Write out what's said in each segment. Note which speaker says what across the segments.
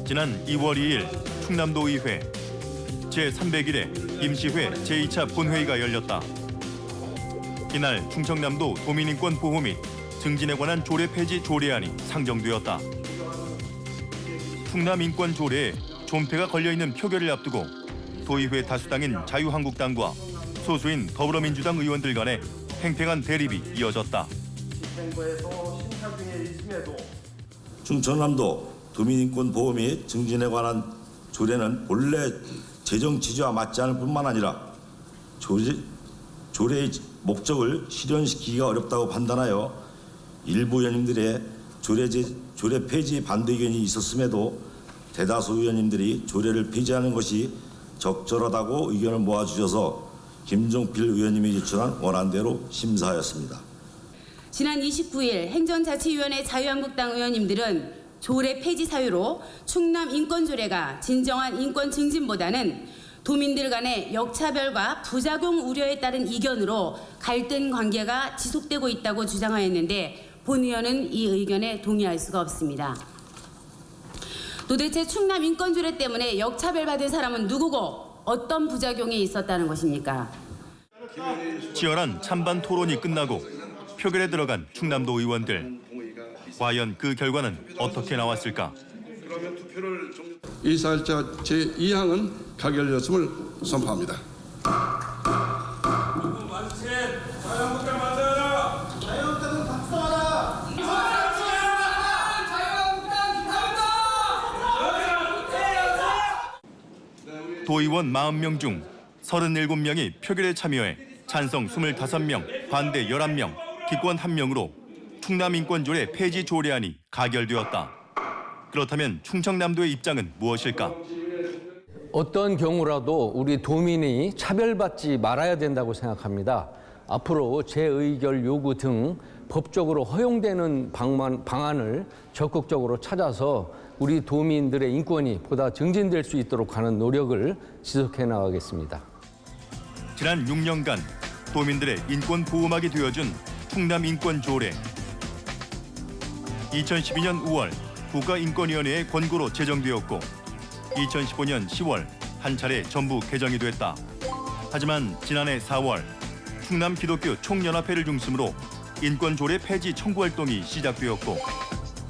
Speaker 1: 지난 2월 2일 충남도의회 제301회 임시회 제2차 본회의가 열렸다. 이날 충청남도 도민인권 보호 및 증진에 관한 조례 폐지 조례안이 상정되었다. 충남인권 조례에 존폐가 걸려있는 표결을 앞두고 도의회 다수당인 자유한국당과 소수인 더불어민주당 의원들 간의 팽팽한 대립이 이어졌다.
Speaker 2: 충청남도 도민인권 보호 및 증진에 관한 조례는 본래 재정 취지와 맞지 않을 뿐만 아니라 조례의 목적을 실현시키기가 어렵다고 판단하여 일부 의원님들의 조례 폐지 반대 의견이 있었음에도 대다수 의원님들이 조례를 폐지하는 것이 적절하다고 의견을 모아주셔서 김종필 의원님이 제출한 원안대로 심사하였습니다.
Speaker 3: 지난 29일 행정자치위원회 자유한국당 의원님들은 조례 폐지 사유로 충남 인권조례가 진정한 인권 증진보다는 도민들 간의 역차별과 부작용 우려에 따른 이견으로 갈등 관계가 지속되고 있다고 주장하였는데 본 의원은 이 의견에 동의할 수가 없습니다. 도대체 충남 인권조례 때문에 역차별받은 사람은 누구고 어떤 부작용이 있었다는 것입니까?
Speaker 1: 치열한 찬반 토론이 끝나고 표결에 들어간 충남도 의원들. 과연 그 결과는 어떻게 나왔을까?
Speaker 4: 241자 제2항은 가결되었음을 선포합니다.
Speaker 5: 자유한국당 만들어라! 자유한국당은 박수하라!
Speaker 1: 도의원 40명 중 37명이 표결에 참여해 찬성 25명, 반대 11명, 기권 1명으로 충남인권조례 폐지 조례안이 가결되었다. 그렇다면 충청남도의 입장은 무엇일까?
Speaker 6: 어떤 경우라도 우리 도민이 차별받지 말아야 된다고 생각합니다. 앞으로 재의결 요구 등 법적으로 허용되는 방안을 적극적으로 찾아서 우리 도민들의 인권이 보다 증진될 수 있도록 하는 노력을 지속해 나가겠습니다.
Speaker 1: 지난 6년간 도민들의 인권 보호막이 되어준 충남인권조례. 2012년 5월 국가인권위원회의 권고로 제정되었고 2015년 10월 한 차례 전부 개정이 됐다. 하지만 지난해 4월 충남 기독교 총연합회를 중심으로 인권조례 폐지 청구 활동이 시작되었고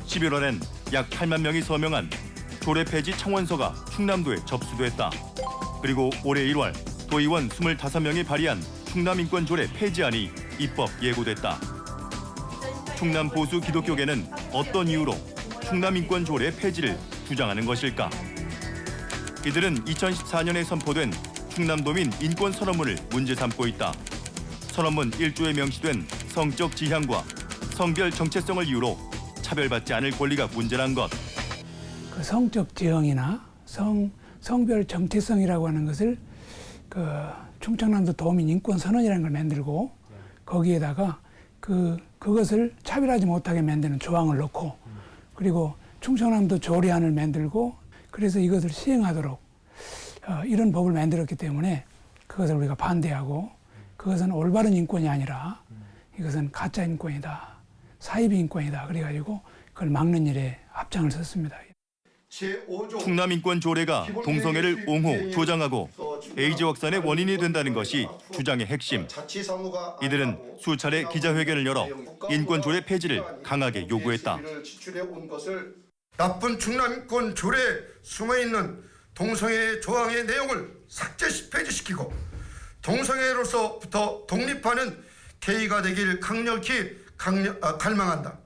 Speaker 1: 11월엔 약 8만 명이 서명한 조례 폐지 청원서가 충남도에 접수됐다. 그리고 올해 1월 도의원 25명이 발의한 충남인권조례 폐지안이 입법 예고됐다. 충남 보수 기독교계는 어떤 이유로 충남인권조례 폐지를 주장하는 것일까? 이들은 2014년에 선포된 충남도민 인권선언문을 문제 삼고 있다. 선언문 1조에 명시된 성적 지향과 성별 정체성을 이유로 차별받지 않을 권리가 문제란 것.
Speaker 7: 그 성적 지형이나 성별 정체성이라고 하는 것을 그 충청남도 도민 인권 선언이라는 걸 만들고 거기에다가 그것을 차별하지 못하게 만드는 조항을 넣고 그리고 충청남도 조례안을 만들고 그래서 이것을 시행하도록 이런 법을 만들었기 때문에 그것을 우리가 반대하고 그것은 올바른 인권이 아니라 이것은 가짜 인권이다. 사이비 인권이다. 그래가지고 그걸 막는 일에 앞장을 섰습니다.
Speaker 1: 충남인권조례가 동성애를 옹호, 조장하고 에이즈 확산의 원인이 된다는 것이 주장의 핵심. 이들은 수차례 기자회견을 열어 인권조례 폐지를 강하게 요구했다.
Speaker 8: 나쁜 충남인권조례에 숨어있는 동성애 조항의 내용을 삭제시키고 동성애로서부터 독립하는 계기가 되길 강력히 갈망한다.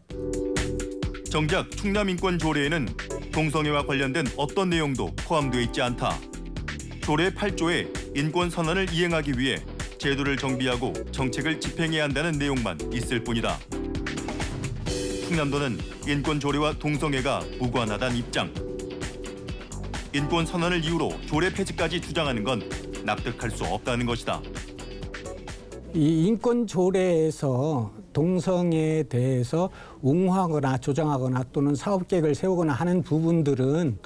Speaker 1: 정작 충남인권조례에는 동성애와 관련된 어떤 내용도 포함되어 있지 않다. 조례 8조에 인권선언을 이행하기 위해 제도를 정비하고 정책을 집행해야 한다는 내용만 있을 뿐이다. 충남도는 인권조례와 동성애가 무관하다는 입장. 인권선언을 이유로 조례 폐지까지 주장하는 건 납득할 수 없다는 것이다.
Speaker 9: 이 인권조례에서 동성애에 대해서 옹호하거나 조장하거나 또는 사업계획을 세우거나 하는 부분들은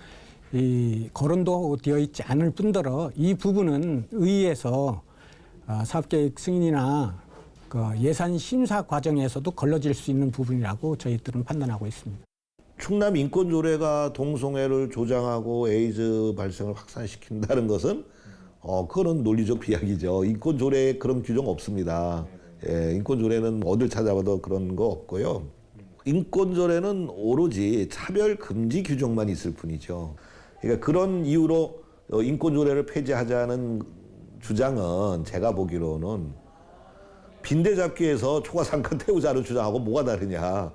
Speaker 9: 거론도 되어 있지 않을 뿐더러 이 부분은 의회에서 사업계획 승인이나 예산 심사 과정에서도 걸러질 수 있는 부분이라고 저희들은 판단하고 있습니다.
Speaker 2: 충남 인권조례가 동성애를 조장하고 에이즈 발생을 확산시킨다는 것은 그거는 논리적 비약이죠. 인권조례에 그런 규정 없습니다. 예, 인권조례는 어딜 찾아봐도 그런 거 없고요. 인권조례는 오로지 차별 금지 규정만 있을 뿐이죠. 그러니까 그런 이유로 인권조례를 폐지하자는 주장은 제가 보기로는 빈대잡기에서 초과상권 태우자는 주장하고 뭐가 다르냐.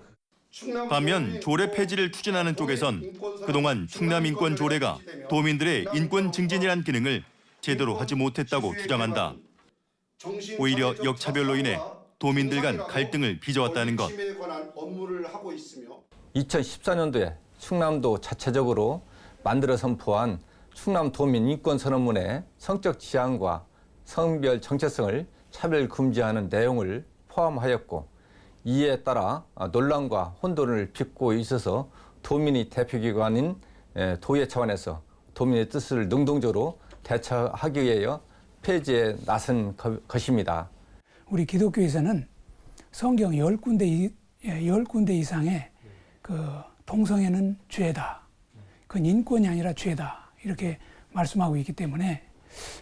Speaker 1: 반면 조례 폐지를 추진하는 쪽에선 그동안 충남인권조례가 도민들의 인권 증진이란 기능을 제대로 하지 못했다고 주장한다. 오히려 역차별로 인해 도민들 간 갈등을 빚어왔다는 것.
Speaker 10: 2014년도에 충남도 자체적으로 만들어 선포한 충남도민인권선언문에 성적 지향과 성별 정체성을 차별 금지하는 내용을 포함하였고, 이에 따라 논란과 혼돈을 빚고 있어서 도민이 대표기관인 도의 차원에서 도민의 뜻을 능동적으로 대처하기 위하여 폐지에 나선 것입니다.
Speaker 7: 우리 기독교에서는 성경 10군데 이상의 그 동성애는 죄다. 그건 인권이 아니라 죄다. 이렇게 말씀하고 있기 때문에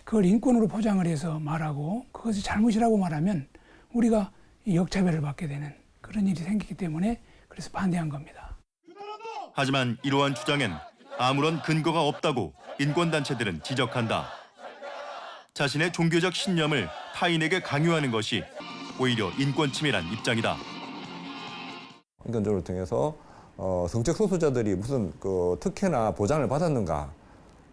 Speaker 7: 그걸 인권으로 포장을 해서 말하고 그것이 잘못이라고 말하면 우리가 역차별을 받게 되는 그런 일이 생기기 때문에 그래서 반대한 겁니다.
Speaker 1: 하지만 이러한 주장엔 아무런 근거가 없다고 인권단체들은 지적한다. 자신의 종교적 신념을 타인에게 강요하는 것이 오히려 인권 침해란 입장이다.
Speaker 11: 인권조례를 통해서 성적 소수자들이 무슨 그 특혜나 보장을 받았는가?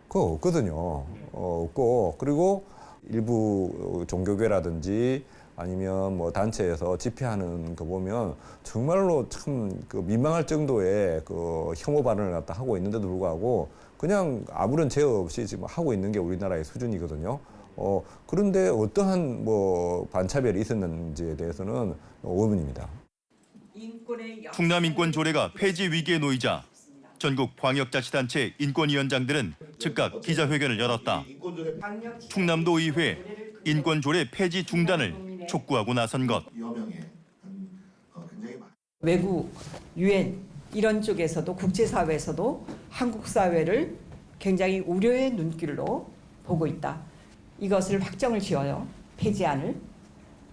Speaker 11: 그거 없거든요. 없고, 그리고 일부 종교계라든지 아니면 뭐 단체에서 집회하는 거 보면 정말로 참 그 민망할 정도의 그 혐오 발언을 갖다 하고 있는데도 불구하고 그냥 아무런 죄 없이 지금 하고 있는 게 우리나라의 수준이거든요. 그런데 어떠한 뭐 반차별이 있었는지에 대해서는 의문입니다.
Speaker 1: 충남인권조례가 폐지 위기에 놓이자 전국 광역자치단체 인권위원장들은 즉각 기자회견을 열었다. 충남도 의회 인권조례 폐지 중단을 촉구하고 나선 것.
Speaker 12: 외국, 유엔 이런 쪽에서도 국제사회에서도 한국 사회를 굉장히 우려의 눈길로 보고 있다. 이것을 확정을 지어요. 폐지안을.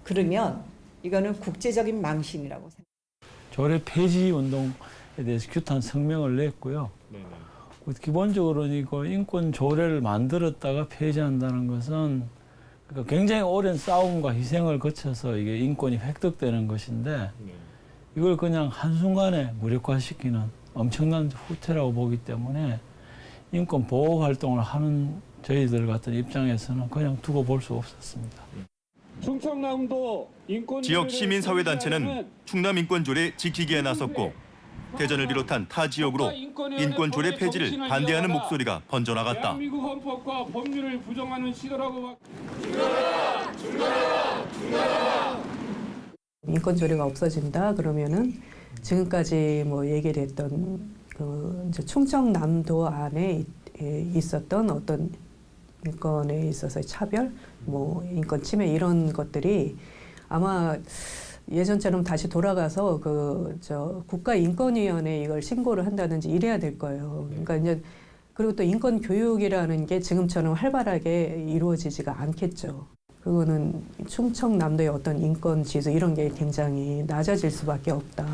Speaker 12: 그러면 이거는 국제적인 망신이라고 생각합니다.
Speaker 13: 조례 폐지 운동에 대해서 규탄 성명을 냈고요. 기본적으로는 이거 인권 조례를 만들었다가 폐지한다는 것은 그러니까 굉장히 오랜 싸움과 희생을 거쳐서 이게 인권이 획득되는 것인데 이걸 그냥 한순간에 무력화시키는 엄청난 후퇴라고 보기 때문에 인권 보호 활동을 하는 저희들 같은 입장에서는 그냥 두고 볼 수 없었습니다.
Speaker 5: 충청남도
Speaker 1: 지역 시민사회단체는 충남인권조례 지키기에 나섰고 대전을 비롯한 타 지역으로 인권조례 폐지를 반대하는 목소리가 번져나갔다.
Speaker 5: 대한민국 헌법과 법률을 부정하는 시도라고.
Speaker 12: 인권조례가 없어진다 그러면은 지금까지 뭐 얘기를 했던 그 이제 충청남도 안에 있었던 어떤 인권에 있어서의 차별, 뭐 인권 침해 이런 것들이 아마 예전처럼 다시 돌아가서 국가인권위원회에 이걸 신고를 한다든지 이래야 될 거예요. 그러니까 이제 그리고 또 인권 교육이라는 게 지금처럼 활발하게 이루어지지가 않겠죠. 그거는 충청남도의 어떤 인권 지수 이런 게 굉장히 낮아질 수밖에 없다.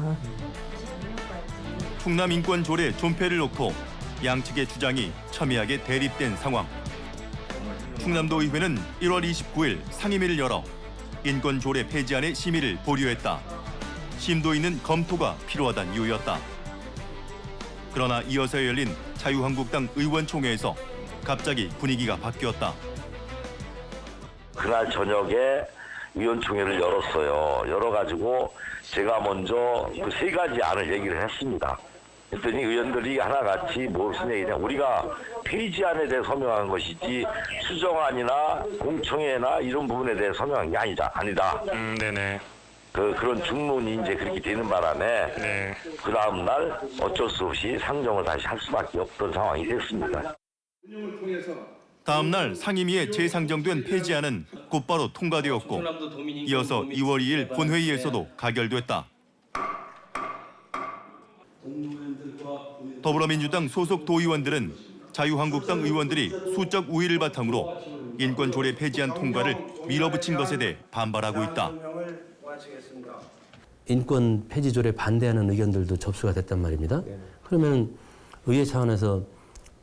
Speaker 1: 충남인권조례 존폐를 놓고 양측의 주장이 첨예하게 대립된 상황. 충남도 의회는 1월 29일 상임위를 열어 인권조례 폐지안의 심의를 보류했다. 심도 있는 검토가 필요하다는 이유였다. 그러나 이어서 열린 자유한국당 의원총회에서 갑자기 분위기가 바뀌었다.
Speaker 2: 그날 저녁에 위원총회를 열었어요. 열어가지고 제가 먼저 그 세 가지 안을 얘기를 했습니다. 그랬더니 의원들이 하나같이 무슨 얘기냐. 우리가 폐지안에 대해 서명한 것이지 수정안이나 공청회나 이런 부분에 대해 서명한 게 아니다.
Speaker 5: 네네.
Speaker 2: 그런 중론이 이제 그렇게 되는 바람에
Speaker 5: 네.
Speaker 2: 그 다음 날 어쩔 수 없이 상정을 다시 할 수밖에 없던 상황이 됐습니다.
Speaker 1: 다음 날 상임위에 재상정된 폐지안은 곧바로 통과되었고 이어서 2월 2일 본회의에서도 가결됐다.
Speaker 13: 공무원들과
Speaker 1: 더불어민주당 소속 도의원들은 자유한국당 의원들이 수적 우위를 바탕으로 인권조례 폐지안 통과를 밀어붙인 것에 대해 반발하고 있다.
Speaker 14: 인권 폐지 조례 반대하는 의견들도 접수가 됐단 말입니다. 그러면 의회 차원에서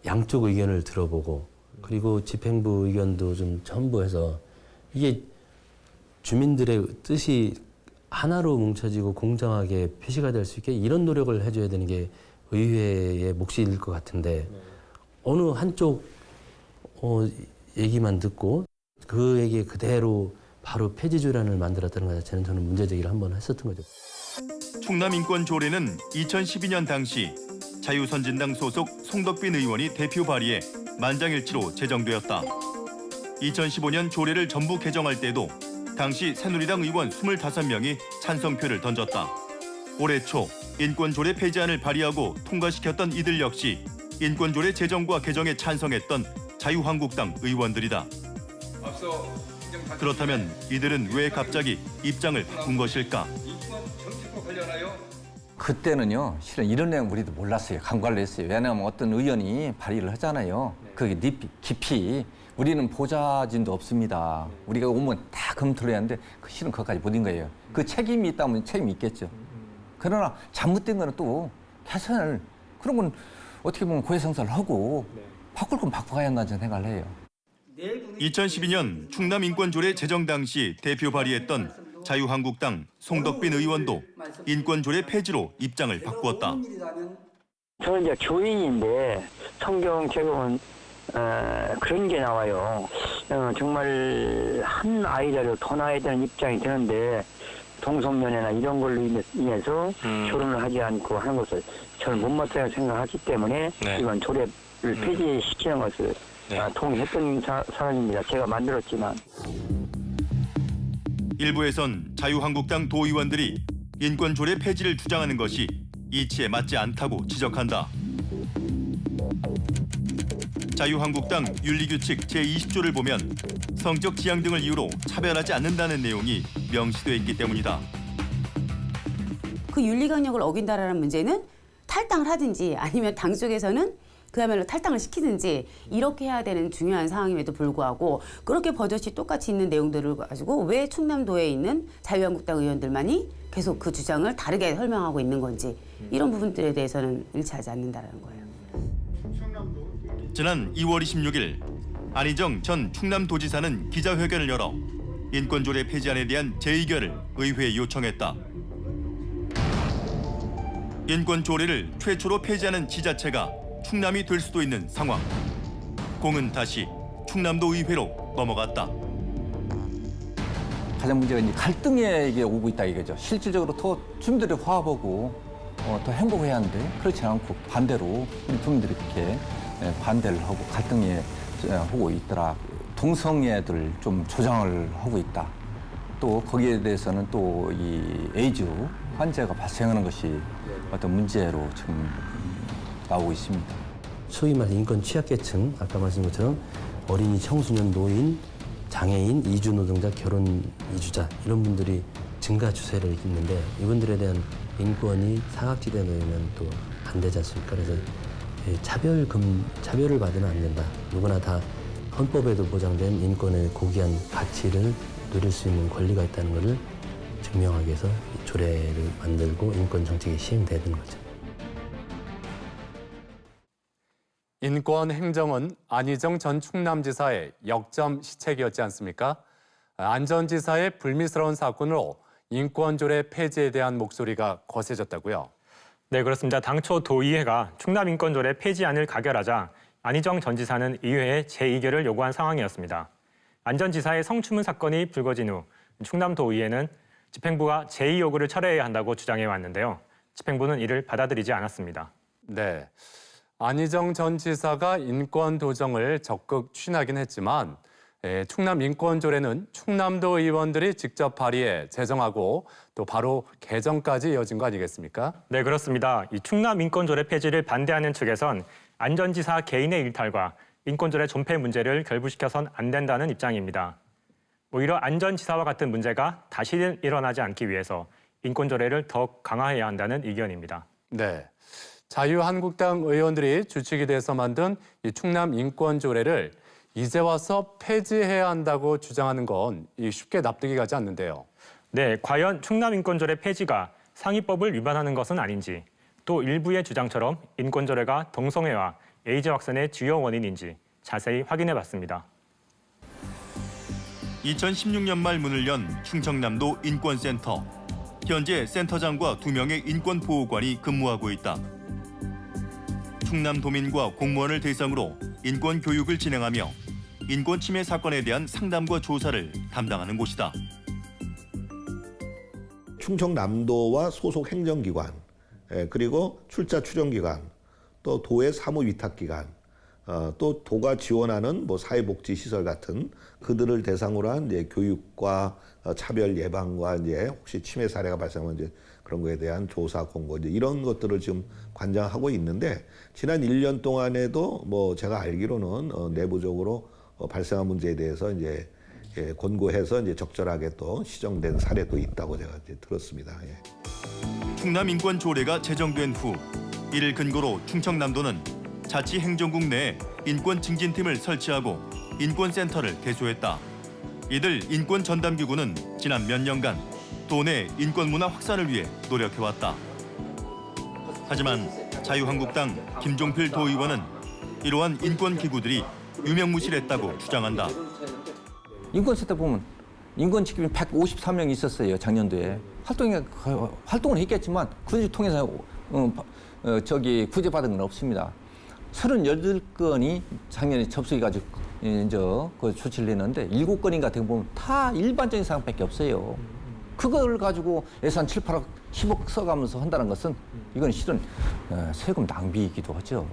Speaker 14: 양쪽 의견을 들어보고 그리고 집행부 의견도 좀 첨부해서 이게 주민들의 뜻이 하나로 뭉쳐지고 공정하게 표시가 될 수 있게 이런 노력을 해줘야 되는 게 의회의 몫일 것 같은데 어느 한쪽 얘기만 듣고 그 얘기 그대로 바로 폐지조례안을 만들었다는 것 자체는 저는 문제제기를 한번 했었던 거죠.
Speaker 1: 충남인권조례는 2012년 당시 자유선진당 소속 송덕빈 의원이 대표 발의해 만장일치로 제정되었다. 2015년 조례를 전부 개정할 때도 당시 새누리당 의원 25명이 찬성표를 던졌다. 올해 초 인권조례 폐지안을 발의하고 통과시켰던 이들 역시 인권조례 제정과 개정에 찬성했던 자유한국당 의원들이다. 그렇다면 이들은 왜 갑자기 입장을 바꾼 것일까?
Speaker 10: 그때는요, 실은 이런 내용 우리도 몰랐어요. 간과를 했어요. 왜냐하면 어떤 의원이 발의를 하잖아요. 그게 깊이 우리는 보좌진도 없습니다. 우리가 오면 다 검토를 해야 하는데 실은 그것까지 못 인 거예요. 그 책임이 있다면 책임이 있겠죠. 그러나 잘못된 거는 또 개선을 그런 건 어떻게 보면 고해성사를 하고 바꿀 건 바꿔가야 한다는 생각을 해요.
Speaker 1: 2012년 충남인권조례 제정 당시 대표 발의했던 자유한국당 송덕빈 의원도 인권조례 폐지로 입장을 바꾸었다.
Speaker 15: 저는 이제 교인인데 성경 제공은 그런 게 나와요. 정말 한 아이라도 더 낳아야 되는 입장이 드는데 동성연애나 이런 걸로 인해서 결혼을 하지 않고 하는 것을 저는 못마땅하게 생각하기 때문에 이건 조례를 폐지시키는 것을 동의했던 사람입니다. 제가 만들었지만.
Speaker 1: 일부에선 자유한국당 도의원들이 인권조례 폐지를 주장하는 것이 이치에 맞지 않다고 지적한다. 자유한국당 윤리규칙 제20조를 보면 성적 지향 등을 이유로 차별하지 않는다는 내용이 명시돼 있기 때문이다.
Speaker 3: 그 윤리 강령을 어긴다라는 문제는 탈당을 하든지 아니면 당 쪽에서는 그야말로 탈당을 시키든지 이렇게 해야 되는 중요한 상황임에도 불구하고 그렇게 버젓이 똑같이 있는 내용들을 가지고 왜 충남도에 있는 자유한국당 의원들만이 계속 그 주장을 다르게 설명하고 있는 건지 이런 부분들에 대해서는 일치하지 않는다는 거예요.
Speaker 1: 지난 2월 26일 안희정 전 충남도지사는 기자회견을 열어 인권조례 폐지안에 대한 재의결을 의회에 요청했다. 인권조례를 최초로 폐지하는 지자체가 충남이 될 수도 있는 상황. 공은 다시 충남도 의회로 넘어갔다.
Speaker 10: 가장 문제가 이제 갈등에 이게 오고 있다 이거죠. 실질적으로 더 주민들이 화합하고 더 행복해야 하는데 그렇지 않고 반대로 우리 주민들이 그렇게 반대를 하고 갈등에 하고 있더라. 동성애들 좀 조장을 하고 있다. 또 거기에 대해서는 또 이 에이즈 환자가 발생하는 것이 어떤 문제로 지금 나오고 있습니다.
Speaker 14: 소위 말해 인권 취약계층, 아까 말씀드린 것처럼 어린이, 청소년, 노인, 장애인, 이주 노동자, 결혼 이주자 이런 분들이 증가 추세를 있는데 이분들에 대한 인권이 사각지대에 놓이면 또 안 되지 않습니까? 그래서 차별을 받으면 안 된다. 누구나 다 헌법에도 보장된 인권의 고귀한 가치를 누릴 수 있는 권리가 있다는 것을 증명하기 위해서 이 조례를 만들고 인권 정책이 시행되는 거죠.
Speaker 16: 인권 행정은 안희정 전 충남지사의 역점 시책이었지 않습니까? 안 전 지사의 불미스러운 사건으로 인권조례 폐지에 대한 목소리가 거세졌다고요?
Speaker 17: 네, 그렇습니다. 당초 도의회가 충남인권조례 폐지안을 가결하자 안희정 전 지사는 의회에 재의결을 요구한 상황이었습니다. 안 전 지사의 성추문 사건이 불거진 후 충남도의회는 집행부가 재의 요구를 철회해야 한다고 주장해 왔는데요. 집행부는 이를 받아들이지 않았습니다.
Speaker 16: 네, 안희정 전 지사가 인권 도정을 적극 추진하긴 했지만 충남 인권조례는 충남도 의원들이 직접 발의해 제정하고 또 바로 개정까지 이어진 거 아니겠습니까?
Speaker 17: 네, 그렇습니다. 이 충남 인권조례 폐지를 반대하는 측에선 안 전 지사 개인의 일탈과 인권조례 존폐 문제를 결부시켜선 안 된다는 입장입니다. 오히려 안 전 지사와 같은 문제가 다시는 일어나지 않기 위해서 인권조례를 더 강화해야 한다는 의견입니다.
Speaker 16: 네. 자유한국당 의원들이 주축이 돼서 만든 이 충남 인권조례를 이제 와서 폐지해야 한다고 주장하는 건 쉽게 납득이 가지 않는데요.
Speaker 17: 네, 과연 충남 인권조례 폐지가 상위법을 위반하는 것은 아닌지, 또 일부의 주장처럼 인권조례가 동성애와 에이즈 확산의 주요 원인인지 자세히 확인해봤습니다.
Speaker 1: 2016년 말 문을 연 충청남도 인권센터. 현재 센터장과 2명의 인권보호관이 근무하고 있다. 충남도민과 공무원을 대상으로 인권교육을 진행하며 인권침해 사건에 대한 상담과 조사를 담당하는 곳이다.
Speaker 2: 충청남도와 소속 행정기관, 그리고 출자 추정기관, 또 도의 사무위탁기관, 또 도가 지원하는 사회복지시설 같은 그들을 대상으로 한 이제 교육과 차별 예방과 이제 혹시 침해 사례가 발생하면 이제 그런 거에 대한 조사 공고 이제 이런 것들을 지금 관장하고 있는데 지난 1년 동안에도 제가 알기로는 내부적으로 발생한 문제에 대해서 이제 권고해서 이제 적절하게 또 시정된 사례도 있다고 제가 이제 들었습니다.
Speaker 1: 충남 인권조례가 제정된 후 이를 근거로 충청남도는 자치행정국 내에 인권증진팀을 설치하고 인권센터를 개소했다. 이들 인권전담기구는 지난 몇 년간 도내 인권문화 확산을 위해 노력해왔다. 하지만 자유한국당 김종필 도의원은 이러한 인권기구들이 유명무실했다고 주장한다.
Speaker 10: 인권센터 보면 인권지킴이 153명 있었어요. 작년도에. 활동을 했겠지만 그걸 통해서 구제받은 건 없습니다. 38건이 작년에 접수해가지고 그 조치를 했는데 7건인가 같은 거 보면 다 일반적인 사항밖에 없어요. 그걸 가지고 예산 7, 8억, 10억 써가면서 한다는 것은 이건 실은 세금 낭비이기도 하죠.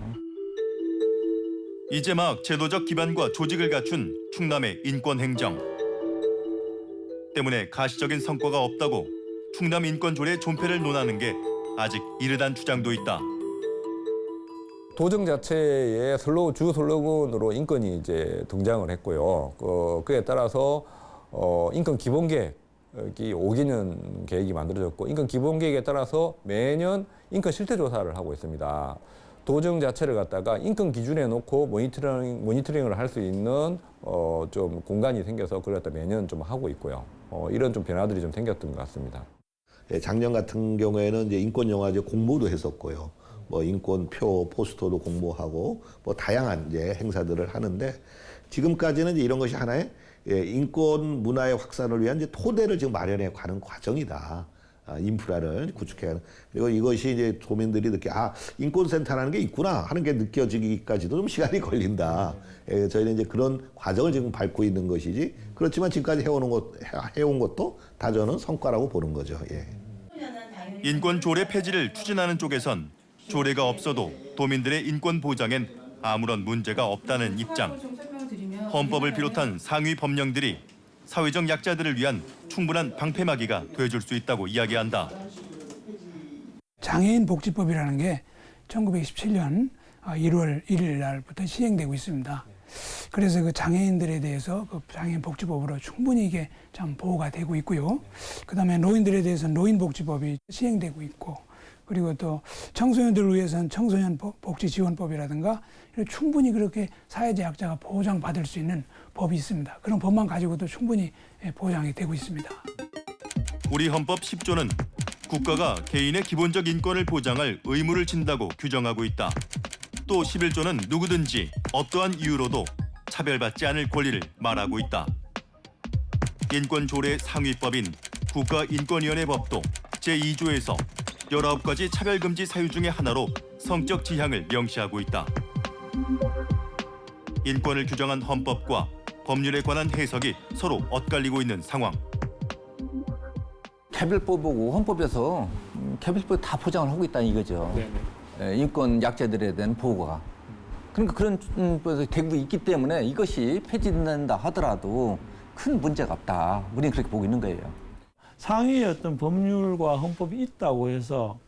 Speaker 1: 이제 막 제도적 기반과 조직을 갖춘 충남의 인권행정. 때문에 가시적인 성과가 없다고 충남 인권조례 존폐를 논하는 게 아직 이르단 주장도 있다.
Speaker 11: 도정 자체의 주 슬로건으로 인권이 이제 등장을 했고요. 그에 따라서 인권 기본 계획이 5개년 계획이 만들어졌고 인권 기본 계획에 따라서 매년 인권 실태 조사를 하고 있습니다. 도정 자체를 갖다가 인권 기준에 놓고 모니터링을 할 수 있는 좀 공간이 생겨서 그걸 갖다 매년 좀 하고 있고요. 이런 좀 변화들이 좀 생겼던 것 같습니다.
Speaker 2: 작년 같은 경우에는 이제 인권영화제 공모도 했었고요. 인권표, 포스터도 공모하고 다양한 이제 행사들을 하는데 지금까지는 이제 이런 것이 하나의 인권 문화의 확산을 위한 이제 토대를 지금 마련해 가는 과정이다. 인프라를 구축해가는. 그리고 이것이 이제 도민들이 인권센터라는 게 있구나 하는 게 느껴지기까지도 좀 시간이 걸린다. 저희는 이제 그런 과정을 지금 밟고 있는 것이지. 그렇지만 지금까지 해온 것도 다 저는 성과라고 보는 거죠.
Speaker 1: 인권조례 폐지를 추진하는 쪽에선 조례가 없어도 도민들의 인권 보장엔 아무런 문제가 없다는 입장. 헌법을 비롯한 상위 법령들이 사회적 약자들을 위한 충분한 방패막이가 돼줄 수 있다고 이야기한다.
Speaker 7: 장애인 복지법이라는 게 1927년 1월 1일 날부터 시행되고 있습니다. 그래서 그 장애인들에 대해서 그 장애인 복지법으로 충분히 이게 참 보호가 되고 있고요. 그다음에 노인들에 대해서는 노인복지법이 시행되고 있고, 그리고 또 청소년들을 위해서는 청소년 복지지원법이라든가 충분히 그렇게 사회적 약자가 보장받을 수 있는 법이 있습니다. 그런 법만 가지고도 충분히 보장이 되고 있습니다.
Speaker 1: 우리 헌법 10조는 국가가 개인의 기본적 인권을 보장할 의무를 진다고 규정하고 있다. 또 11조는 누구든지 어떠한 이유로도 차별받지 않을 권리를 말하고 있다. 인권조례 상위법인 국가인권위원회법도 제2조에서 19가지 차별금지 사유 중의 하나로 성적 지향을 명시하고 있다. 인권을 규정한 헌법과 법률에 관한 해석이 서로 엇갈리고 있는 상황.
Speaker 10: 개별법하고 헌법에서 개별법이 다 보장을 하고 있다는 이거죠. 인권 약자들에 대한 보호가. 그러니까 그런 되고 있기 때문에 이것이 폐지된다 하더라도 큰 문제가 없다. 우리는 그렇게 보고 있는 거예요.
Speaker 13: 상위의 어떤 법률과 헌법이 있다고 해서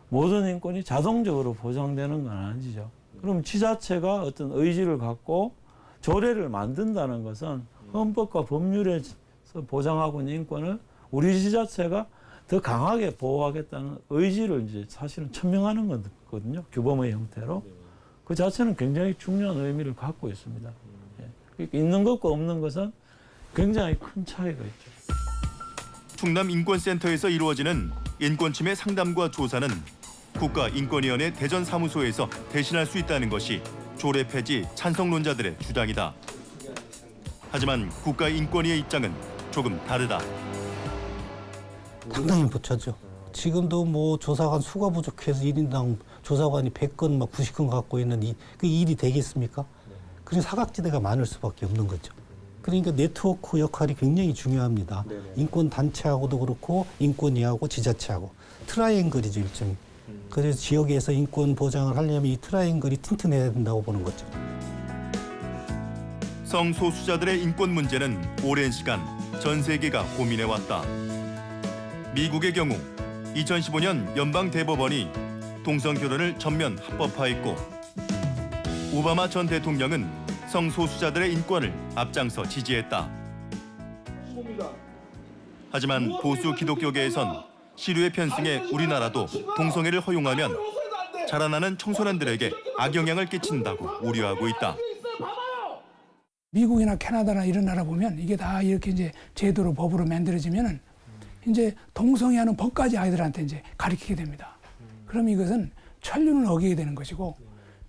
Speaker 13: 모든 인권이 자동적으로 보장되는 건 아니죠. 그럼 지자체가 어떤 의지를 갖고 조례를 만든다는 것은 헌법과 법률에서 보장하고 있는 인권을 우리 지자체가 더 강하게 보호하겠다는 의지를 이제 사실은 천명하는 거거든요. 규범의 형태로. 그 자체는 굉장히 중요한 의미를 갖고 있습니다. 예. 있는 것과 없는 것은 굉장히 큰 차이가 있죠.
Speaker 1: 충남인권센터에서 이루어지는 인권침해 상담과 조사는 국가인권위원회 대전 사무소에서 대신할 수 있다는 것이 조례 폐지 찬성론자들의 주장이다. 하지만 국가인권위의 입장은 조금 다르다.
Speaker 18: 상당히 벅차죠. 지금도 뭐 조사관 수가 부족해서 1인당 조사관이 100건, 막 90건 갖고 있는 그 일이 되겠습니까? 그래서 사각지대가 많을 수밖에 없는 거죠. 그러니까 네트워크 역할이 굉장히 중요합니다. 인권 단체하고도 그렇고 인권위하고 지자체하고 트라이앵글이죠, 일종의. 그래서 지역에서 인권 보장을 하려면 이 트라이앵글이 튼튼해야 된다고 보는 거죠.
Speaker 1: 성소수자들의 인권 문제는 오랜 시간 전 세계가 고민해왔다. 미국의 경우 2015년 연방 대법원이 동성 결혼을 전면 합법화했고, 오바마 전 대통령은 성소수자들의 인권을 앞장서 지지했다. 하지만 보수 기독교계에선 시류에 편승해 우리나라도 동성애를 허용하면 자라나는 청소년들에게 악영향을 끼친다고 우려하고 있다.
Speaker 7: 미국이나 캐나다나 이런 나라 보면 이게 다 이렇게 이제 제도로 법으로 만들어지면은 이제 동성애하는 법까지 아이들한테 이제 가르치게 됩니다. 그럼 이것은 천륜을 어기게 되는 것이고,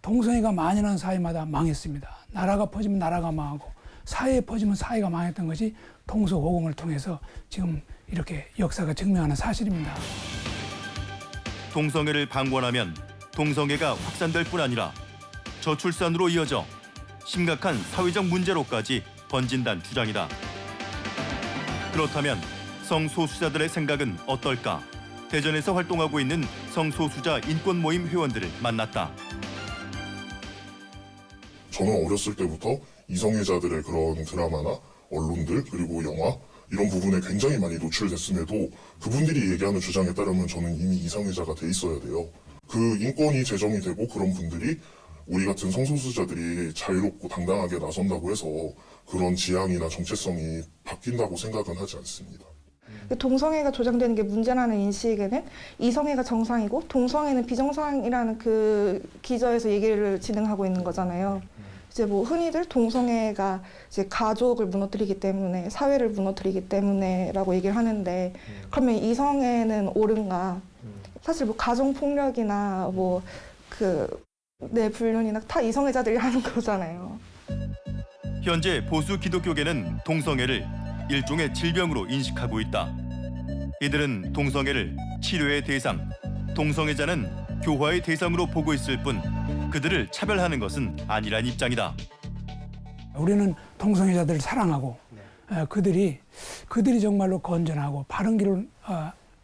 Speaker 7: 동성애가 만연한 사회마다 망했습니다. 나라가 퍼지면 나라가 망하고 사회에 퍼지면 사회가 망했던 것이 동서고금을 통해서 지금 이렇게 역사가 증명하는 사실입니다.
Speaker 1: 동성애를 방관하면 동성애가 확산될 뿐 아니라 저출산으로 이어져 심각한 사회적 문제로까지 번진다는 주장이다. 그렇다면 성소수자들의 생각은 어떨까? 대전에서 활동하고 있는 성소수자 인권 모임 회원들을 만났다.
Speaker 19: 저는 어렸을 때부터 이성애자들의 그런 드라마나 언론들 그리고 영화 이런 부분에 굉장히 많이 노출됐음에도 그분들이 얘기하는 주장에 따르면 저는 이미 이성애자가 돼 있어야 돼요. 그 인권이 제정이 되고 그런 분들이 우리 같은 성소수자들이 자유롭고 당당하게 나선다고 해서 그런 지향이나 정체성이 바뀐다고 생각은 하지 않습니다.
Speaker 20: 동성애가 조장되는 게 문제라는 인식에는 이성애가 정상이고 동성애는 비정상이라는 그 기저에서 얘기를 진행하고 있는 거잖아요. 이제 뭐 흔히들 동성애가 이제 가족을 무너뜨리기 때문에, 사회를 무너뜨리기 때문에라고 얘기를 하는데, 그러면 이성애는 옳은가? 사실 뭐 가정 폭력이나 뭐 불륜이나 다 이성애자들이 하는 거잖아요.
Speaker 1: 현재 보수 기독교계는 동성애를 일종의 질병으로 인식하고 있다. 이들은 동성애를 치료의 대상, 동성애자는 교화의 대상으로 보고 있을 뿐 그들을 차별하는 것은 아니란 입장이다.
Speaker 7: 우리는 동성애자들을 사랑하고 그들이 정말로 건전하고 바른 길로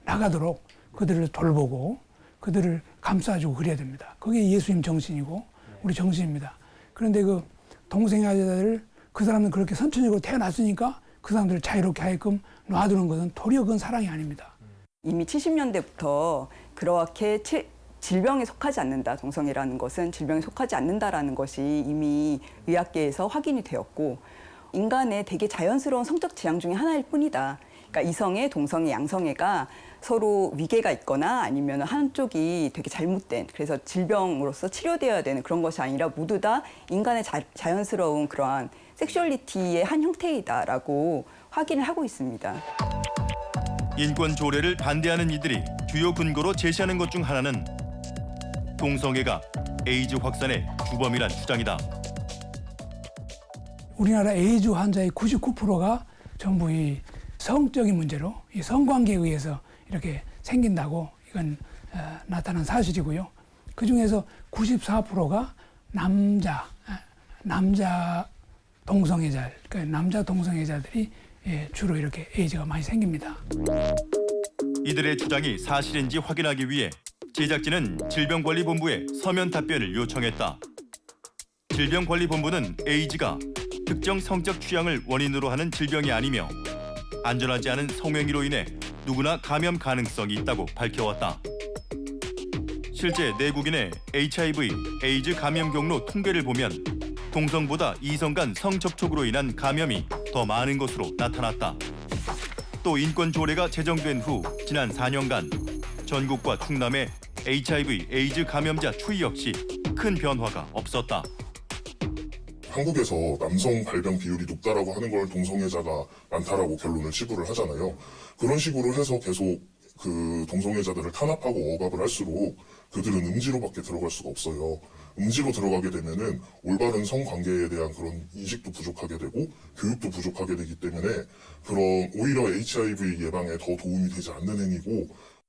Speaker 7: 나가도록 그들을 돌보고 그들을 감싸주고 그래야 됩니다. 그게 예수님 정신이고 우리 정신입니다. 그런데 그 동성애자들을 그 사람은 그렇게 선천적으로 태어났으니까 그 사람들을 자유롭게 하게끔 놔두는 것은 도리어 그건 사랑이 아닙니다.
Speaker 21: 이미 70년대부터 그렇게 질병에 속하지 않는다, 동성애라는 것은 질병에 속하지 않는다라는 것이 이미 의학계에서 확인이 되었고, 인간의 되게 자연스러운 성적 지향 중에 하나일 뿐이다. 그러니까 이성애, 동성애, 양성애가 서로 위계가 있거나 아니면 한쪽이 되게 잘못된, 그래서 질병으로서 치료되어야 되는 그런 것이 아니라 모두 다 인간의 자연스러운 그러한 섹슈얼리티의 한 형태이다라고 확인을 하고 있습니다.
Speaker 1: 인권 조례를 반대하는 이들이 주요 근거로 제시하는 것 중 하나는 동성애가 에이즈 확산의 주범이란 주장이다.
Speaker 7: 우리나라 에이즈 환자의 99%가 전부 이 성적인 문제로, 이 성관계에 의해서 이렇게 생긴다고 이건 나타난 사실이고요. 그 중에서 94%가 남자 동성애자, 그러니까 남자 동성애자들이 주로 이렇게 에이즈가 많이 생깁니다.
Speaker 1: 이들의 주장이 사실인지 확인하기 위해 제작진은 질병관리본부에 서면 답변을 요청했다. 질병관리본부는 에이즈가 특정 성적 취향을 원인으로 하는 질병이 아니며 안전하지 않은 성행위로 인해 누구나 감염 가능성이 있다고 밝혀왔다. 실제 내국인의 HIV, 에이즈 감염 경로 통계를 보면 동성보다 이성 간 성접촉으로 인한 감염이 더 많은 것으로 나타났다. 또 인권 조례가 제정된 후 지난 4년간 전국과 충남의 HIV, 에이즈 감염자 추이 역시 큰 변화가 없었다.
Speaker 19: 한국에서 남성 발병 비율이 높다라고 하는 걸 동성애자가 많다라고 결론을 치부를 하잖아요. 그런 식으로 해서 계속 그 동성애자들을 탄압하고 억압을 할수록 그들은 음지로밖에 들어갈 수가 없어요. 음지로 들어가게 되면은 올바른 성관계에 대한 그런 인식도 부족하게 되고 교육도 부족하게 되기 때문에 그런 오히려 HIV 예방에 더 도움이 되지 않는 행위고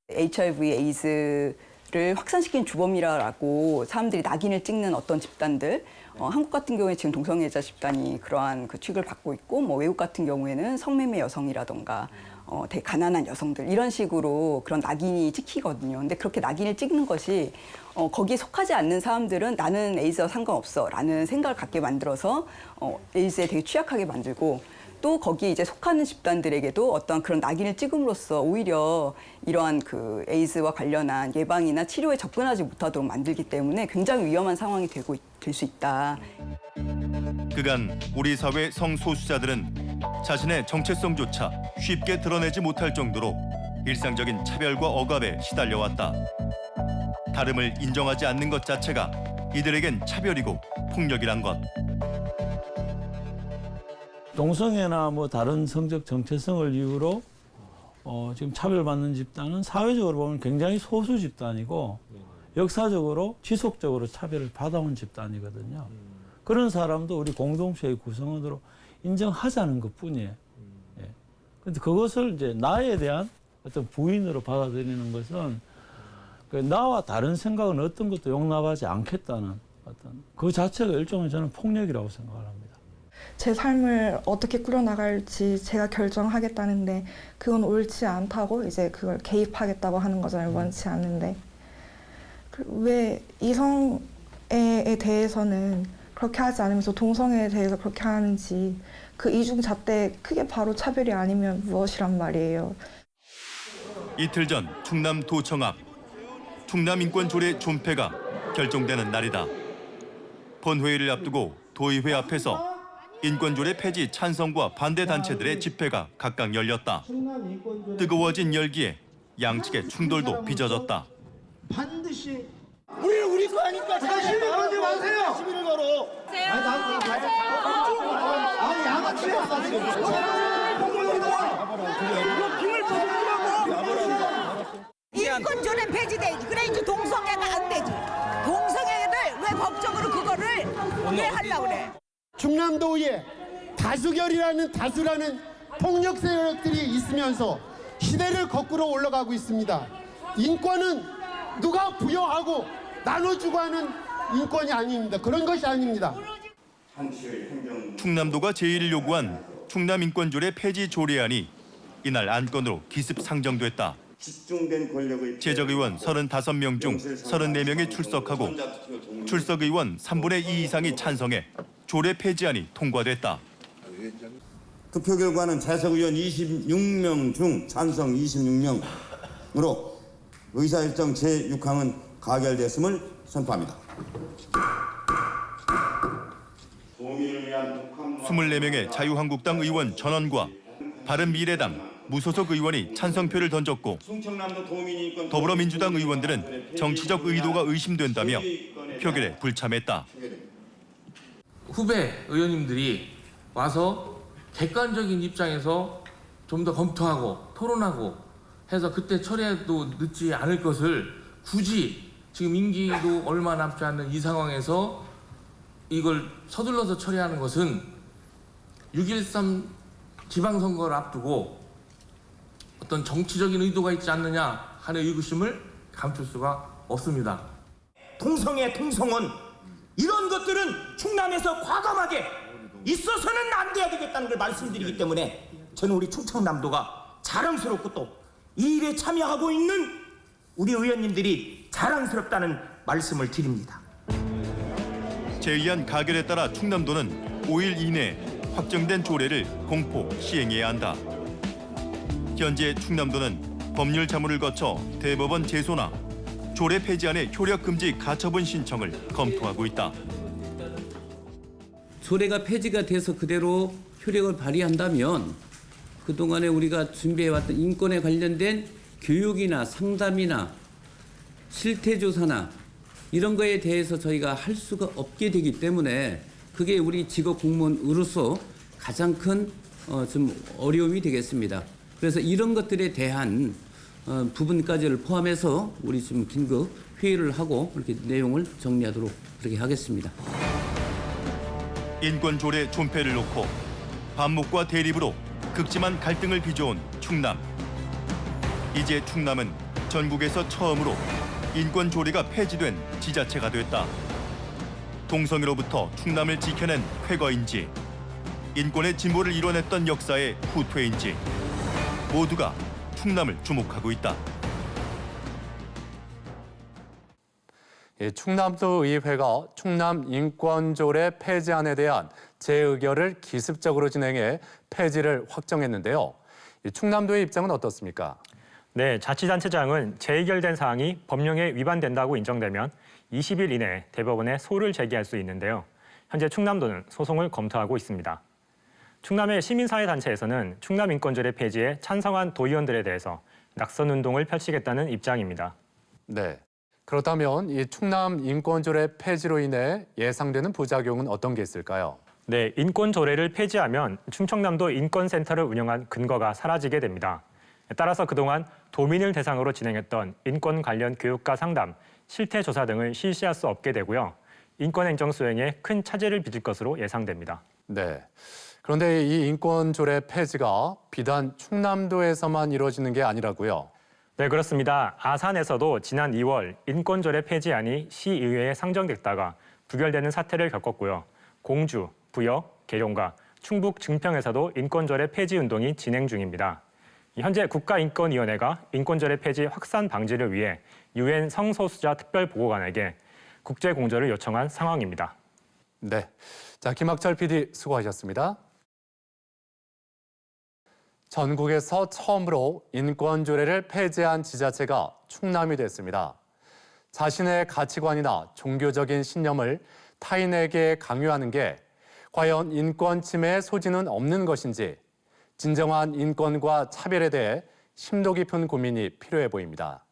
Speaker 21: HIV, 에이즈를 확산시킨 주범이라고 사람들이 낙인을 찍는 어떤 집단들, 한국 같은 경우에 지금 동성애자 집단이 그러한 그 취급을 받고 있고, 뭐 외국 같은 경우에는 성매매 여성이라던가 되게 가난한 여성들 이런 식으로 그런 낙인이 찍히거든요. 근데 그렇게 낙인을 찍는 것이 거기에 속하지 않는 사람들은 나는 에이즈와 상관없어 라는 생각을 갖게 만들어서 에이즈에 되게 취약하게 만들고, 또 거기에 이제 속하는 집단들에게도 어떤 그런 낙인을 찍음으로써 오히려 이러한 그 에이즈와 관련한 예방이나 치료에 접근하지 못하도록 만들기 때문에 굉장히 위험한 상황이 될 수 있다.
Speaker 1: 그간 우리 사회 성소수자들은 자신의 정체성조차 쉽게 드러내지 못할 정도로 일상적인 차별과 억압에 시달려왔다. 다름을 인정하지 않는 것 자체가 이들에겐 차별이고 폭력이란 것.
Speaker 13: 동성애나 뭐 다른 성적 정체성을 이유로 지금 차별받는 집단은 사회적으로 보면 굉장히 소수 집단이고 역사적으로 지속적으로 차별을 받아온 집단이거든요. 그런 사람도 우리 공동체의 구성원으로 인정하자는 것뿐이에요. 그런데 그것을 이제 나에 대한 어떤 부인으로 받아들이는 것은 나와 다른 생각은 어떤 것도 용납하지 않겠다는 어떤 그 자체가 일종의 저는 폭력이라고 생각을 합니다.
Speaker 20: 제 삶을 어떻게 꾸려나갈지 제가 결정하겠다는데 그건 옳지 않다고 이제 그걸 개입하겠다고 하는 거잖아요. 원치 않는데. 왜 이성애에 대해서는 그렇게 하지 않으면서 동성애에 대해서 그렇게 하는지 그 이중잣대 크게 바로 차별이 아니면 무엇이란 말이에요.
Speaker 1: 이틀 전 충남도청 앞 충남인권조례 존폐가 결정되는 날이다. 본회의를 앞두고 도의회 앞에서 인권조례 폐지 찬성과 반대 단체들의 집회가 각각 열렸다. 뜨거워진 열기에 양측의 충돌도 빚어졌다.
Speaker 4: 반드시 우리 거 아니까 시비 걸지 마세요. 시비를 걸어. 아니 양아치야.
Speaker 22: 인권조례 폐지돼야지. 그래 이제 동성애가 안 되지. 동성애들 왜 법적으로 그거를 왜 하려고 그래?
Speaker 4: 충남도의회 다수결이라는 폭력 세력들이 있으면서 시대를 거꾸로 올라가고 있습니다. 인권은 누가 부여하고 나눠주고 하는 인권이 아닙니다. 그런 것이 아닙니다.
Speaker 1: 충남도가 제1을 요구한 충남인권조례 폐지 조례안이 이날 안건으로 기습 상정됐다. 제적의원 35명 중 34명이 출석하고 출석의원 3분의 2 이상이 찬성해 조례 폐지안이 통과됐다.
Speaker 23: 투표 결과는 재석의원 26명 중 찬성 26명으로 의사일정 제6항은 가결됐음을 선포합니다.
Speaker 1: 24명의 자유한국당 의원 전원과 바른미래당 무소속 의원이 찬성표를 던졌고 더불어민주당 의원들은 정치적 의도가 의심된다며 표결에 불참했다.
Speaker 24: 후배 의원님들이 와서 객관적인 입장에서 좀 더 검토하고 토론하고 해서 그때 처리해도 늦지 않을 것을 굳이 지금 임기도 얼마 남지 않는 이 상황에서 이걸 서둘러서 처리하는 것은 6.13 지방선거를 앞두고 어떤 정치적인 의도가 있지 않느냐 하는 의구심을 감출 수가 없습니다.
Speaker 4: 동성애, 동성혼 이런 것들은 충남에서 과감하게 있어서는 안 돼야 되겠다는 걸 말씀드리기 때문에 저는 우리 충청남도가 자랑스럽고 또 이 일에 참여하고 있는 우리 의원님들이 자랑스럽다는 말씀을 드립니다.
Speaker 1: 제의안 가결에 따라 충남도는 5일 이내에 확정된 조례를 공포 시행해야 한다. 현재 충남도는 법률 자문을 거쳐 대법원 제소나 조례 폐지안의 효력 금지 가처분 신청을 검토하고 있다.
Speaker 25: 조례가 폐지가 돼서 그대로 효력을 발휘한다면
Speaker 6: 그동안에 우리가 준비해왔던 인권에 관련된 교육이나 상담이나 실태조사나 이런 거에 대해서 저희가 할 수가 없게 되기 때문에 그게 우리 직업 공무원으로서 가장 큰 좀 어려움이 되겠습니다. 그래서 이런 것들에 대한 부분까지를 포함해서 우리 지금 긴급 회의를 하고 이렇게 내용을 정리하도록 그렇게 하겠습니다.
Speaker 1: 인권조례 존폐를 놓고 반목과 대립으로 극심한 갈등을 빚어온 충남. 이제 충남은 전국에서 처음으로 인권조례가 폐지된 지자체가 됐다. 동성애로부터 충남을 지켜낸 쾌거인지 인권의 진보를 이뤄냈던 역사의 후퇴인지 모두가 충남을 주목하고 있다.
Speaker 16: 충남도 의회가 충남 인권조례 폐지안에 대한 재의결을 기습적으로 진행해 폐지를 확정했는데요. 충남도의 입장은 어떻습니까?
Speaker 17: 네, 자치단체장은 재의결된 사항이 법령에 위반된다고 인정되면 20일 이내에 대법원에 소를 제기할 수 있는데요. 현재 충남도는 소송을 검토하고 있습니다. 충남의 시민사회단체에서는 충남인권조례 폐지에 찬성한 도의원들에 대해서 낙선운동을 펼치겠다는 입장입니다.
Speaker 16: 네, 그렇다면 이 충남인권조례 폐지로 인해 예상되는 부작용은 어떤 게 있을까요?
Speaker 17: 네, 인권조례를 폐지하면 충청남도 인권센터를 운영한 근거가 사라지게 됩니다. 따라서 그동안 도민을 대상으로 진행했던 인권 관련 교육과 상담, 실태조사 등을 실시할 수 없게 되고요. 인권행정 수행에 큰 차질을 빚을 것으로 예상됩니다.
Speaker 16: 네. 그런데 이 인권조례 폐지가 비단 충남도에서만 이루어지는 게 아니라고요?
Speaker 17: 네, 그렇습니다. 아산에서도 지난 2월 인권조례 폐지안이 시의회에 상정됐다가 부결되는 사태를 겪었고요. 공주, 부여, 계룡과 충북 증평에서도 인권조례 폐지 운동이 진행 중입니다. 현재 국가인권위원회가 인권조례 폐지 확산 방지를 위해 유엔 성소수자 특별보고관에게 국제공조를 요청한 상황입니다.
Speaker 16: 네, 자 김학철 PD 수고하셨습니다. 전국에서 처음으로 인권조례를 폐지한 지자체가 충남이 됐습니다. 자신의 가치관이나 종교적인 신념을 타인에게 강요하는 게 과연 인권 침해의 소지는 없는 것인지 진정한 인권과 차별에 대해 심도 깊은 고민이 필요해 보입니다.